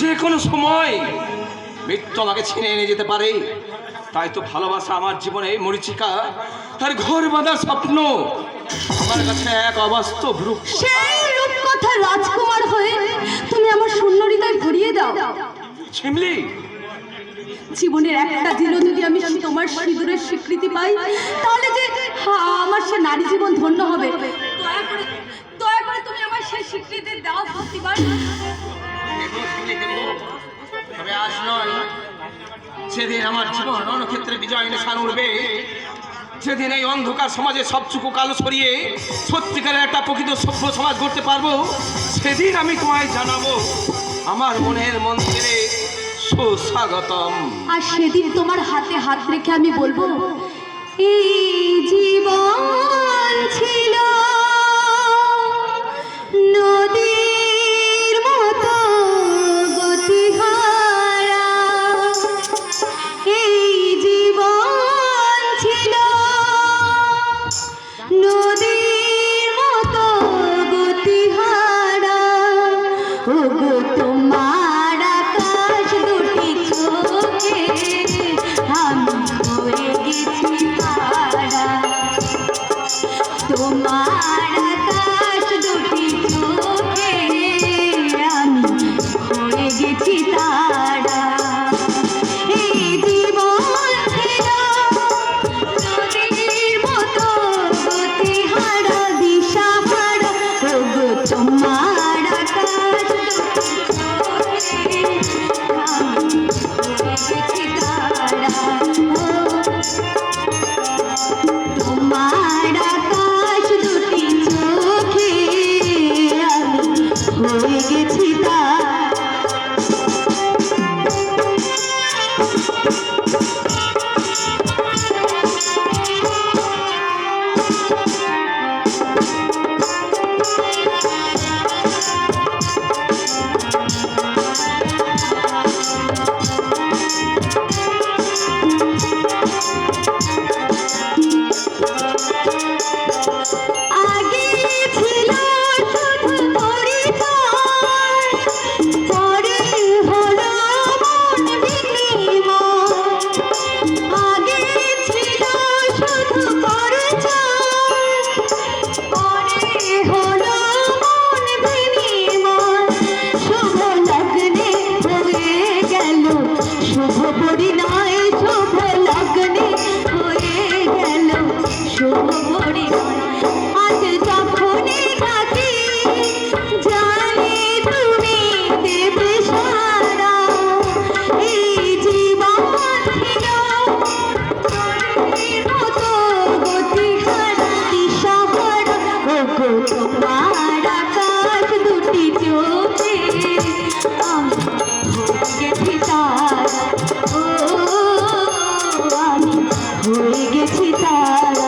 যে কোনো সময় মৃত্যু আমাকে ছিনে এনে যেতে পারে। তাই তো ভালোবাসা আমার জীবনে মরিচিকা আর ঘর বাঁধার স্বপ্ন আমার কাছে এক অবাস্তব রূপ। সেই রূপকথা রাজকুমার হয়ে তুমি আমার শূন্য হৃদয় ভরিয়ে দাও। শিমলি, জীবনের একটা দিনও যদি আমি তোমার সিঁদুরের স্বীকৃতি পাই, তাহলে যে আমার সে নারী জীবন ধন্য হবে। দয়া করে তুমি আমার সেই স্বীকৃতি দাও প্রতিবার। তবে আজ নয়, সেদিন আমার জীবন রণক্ষেত্রে বিজয় নিশান উঠবে, সেদিন এই অন্ধকার সমাজে সবটুকু কালো সরিয়ে সত্যিকারের একটা প্রকৃত সভ্য সমাজ গড়তে পারবো। সেদিন আমি তোমায় জানাবো আমার মনের মন্দিরে সুস্বাগতম। আর সেদিন তোমার হাতে হাত রেখে আমি বলবো, এই জীবন ছিল নদীর মতো গতিহারা, এই জীবন ছিল নদীর মতো গতিহারা। ওগো তোমার আকাশ দুটি চোখে আমি হয়ে গেছি তারা, তোমার আকাশ দুটি চোখে আমি হয়ে গেছি তারা। এই জীবন ছিল নদীর মতো গতিহারা দিশাহারা, ওগো তোমার আকাশ দুটি চোখে আমি হয়ে গেছি তারা। তোমার আকাশ দুটি চোখে আমি হয়ে গেছি তারা। আগে ছিল শুধু পরিচয়, পরে হলো মন বিনিময়। আগে ছিল শুধু পরিচয়, পরে হলো মন বিনিময়। শুভ লগ্নে হয়ে গেল শুভ পরিণয়, শুভ লগ্নে হয়ে গেল শুভ পরিণয়। আজ যখনই থাকি জানি তুমি দেবে সারা, এই জীবন ছিল নদীর মতো গতিহারা দিশাহারা, ওগো তোমার আকাশ দুটি চোখে আমি হয়ে গেছি তারা, ও আমি হয়ে গেছি তারা।